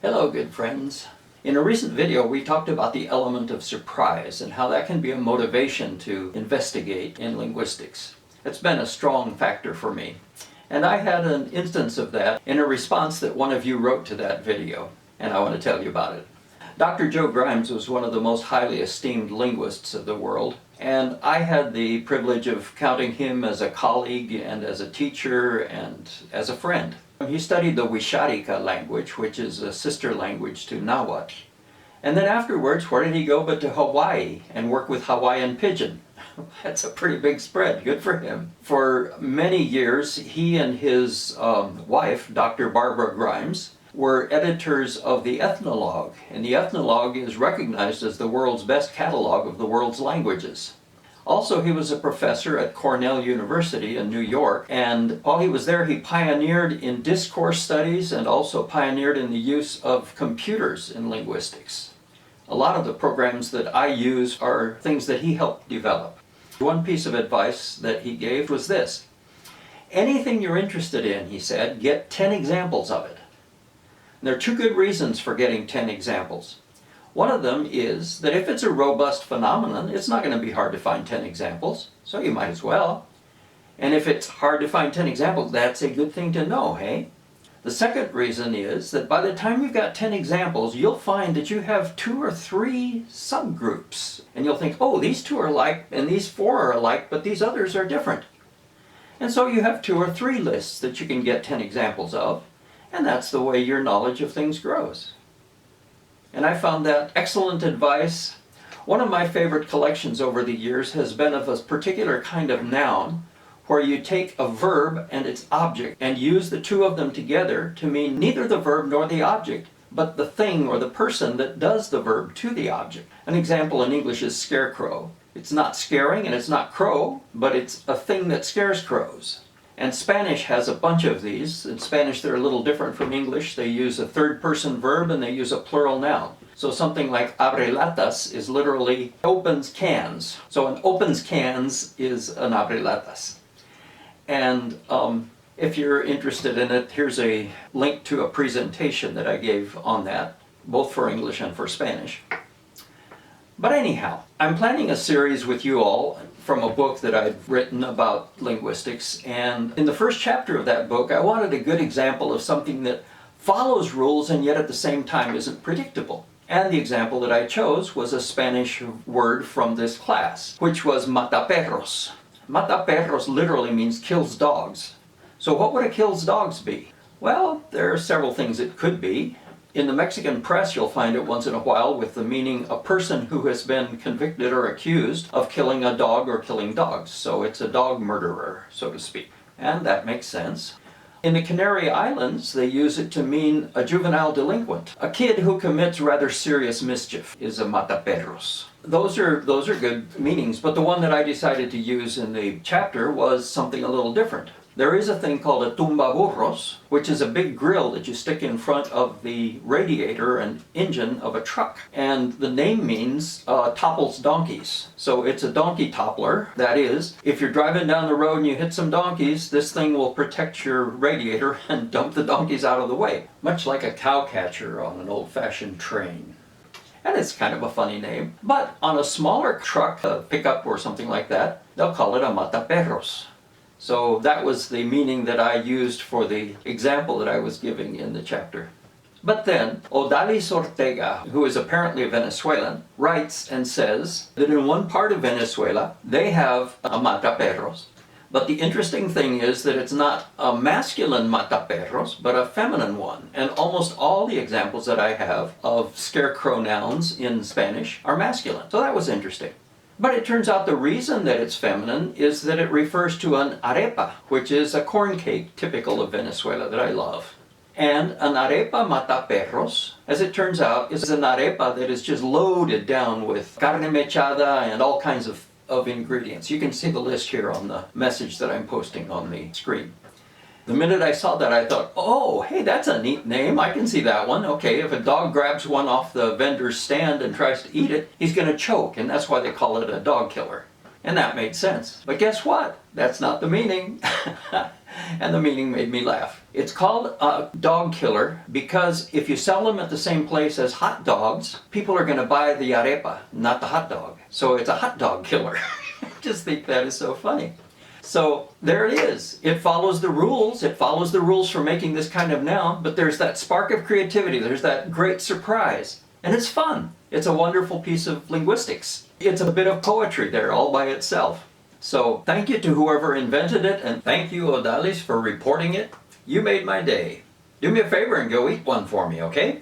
Hello, good friends. In a recent video, we talked about the element of surprise and how that can be a motivation to investigate in linguistics. It's been a strong factor for me. And I had an instance of that in a response that one of you wrote to that video, and I want to tell you about it. Dr. Joe Grimes was one of the most highly esteemed linguists of the world, and I had the privilege of counting him as a colleague and as a teacher and as a friend. He studied the Wisharika language, which is a sister language to Nahuatl. And then afterwards, where did he go but to Hawaii and work with Hawaiian Pidgin? That's a pretty big spread. Good for him. For many years, he and his wife, Dr. Barbara Grimes, were editors of the Ethnologue, and the Ethnologue is recognized as the world's best catalog of the world's languages. Also, he was a professor at Cornell University in New York, and while he was there, he pioneered in discourse studies and also pioneered in the use of computers in linguistics. A lot of the programs that I use are things that he helped develop. One piece of advice that he gave was this: anything you're interested in, he said, get 10 examples of it. And there are two good reasons for getting 10 examples. One of them is that if it's a robust phenomenon, it's not going to be hard to find 10 examples, so you might as well. And if it's hard to find 10 examples, that's a good thing to know, hey? The second reason is that by the time you've got 10 examples, you'll find that you have 2 or 3 subgroups. And you'll think, oh, these 2 are alike, and these 4 are alike, but these others are different. And so you have 2 or 3 lists that you can get 10 examples of, and that's the way your knowledge of things grows. And I found that excellent advice. One of my favorite collections over the years has been of a particular kind of noun where you take a verb and its object and use the two of them together to mean neither the verb nor the object, but the thing or the person that does the verb to the object. An example in English is scarecrow. It's not scaring and it's not crow, but it's a thing that scares crows. And Spanish has a bunch of these. In Spanish, they're a little different from English. They use a third-person verb and they use a plural noun. So something like abre latas is literally opens cans. So an opens cans is an abre latas. And if you're interested in it, here's a link to a presentation that I gave on that, both for English and for Spanish. But anyhow, I'm planning a series with you all from a book that I've written about linguistics, and in the first chapter of that book I wanted a good example of something that follows rules and yet at the same time isn't predictable. And the example that I chose was a Spanish word from this class, which was Mataperros. Mataperros literally means kills dogs. So what would a kills dogs be? Well, there are several things it could be. In the Mexican press, you'll find it once in a while with the meaning a person who has been convicted or accused of killing a dog or killing dogs. So it's a dog murderer, so to speak. And that makes sense. In the Canary Islands, they use it to mean a juvenile delinquent. A kid who commits rather serious mischief is a mataperros. Those are good meanings, but the one that I decided to use in the chapter was something a little different. There is a thing called a tumbaburros, which is a big grill that you stick in front of the radiator and engine of a truck. And the name means topples donkeys. So it's a donkey toppler. That is, if you're driving down the road and you hit some donkeys, this thing will protect your radiator and dump the donkeys out of the way. Much like a cow catcher on an old-fashioned train. And it's kind of a funny name. But on a smaller truck, a pickup or something like that, they'll call it a mataperros. So that was the meaning that I used for the example that I was giving in the chapter. But then, Odalis Ortega, who is apparently a Venezuelan, writes and says that in one part of Venezuela, they have a mataperros. But the interesting thing is that it's not a masculine mataperros, but a feminine one. And almost all the examples that I have of scarecrow nouns in Spanish are masculine. So that was interesting. But it turns out the reason that it's feminine is that it refers to an arepa, which is a corn cake typical of Venezuela that I love. And an arepa mataperros, as it turns out, is an arepa that is just loaded down with carne mechada and all kinds of ingredients. You can see the list here on the message that I'm posting on the screen. The minute I saw that, I thought, oh, hey, that's a neat name. I can see that one. Okay, if a dog grabs one off the vendor's stand and tries to eat it, he's going to choke, and that's why they call it a dog killer. And that made sense. But guess what? That's not the meaning. And the meaning made me laugh. It's called a dog killer because if you sell them at the same place as hot dogs, people are going to buy the arepa, not the hot dog. So it's a hot dog killer. I just think that is so funny. So there it is. It follows the rules. It follows the rules for making this kind of noun, but there's that spark of creativity. There's that great surprise. And it's fun. It's a wonderful piece of linguistics. It's a bit of poetry there all by itself. So thank you to whoever invented it, and thank you, Odalis, for reporting it. You made my day. Do me a favor and go eat one for me, okay?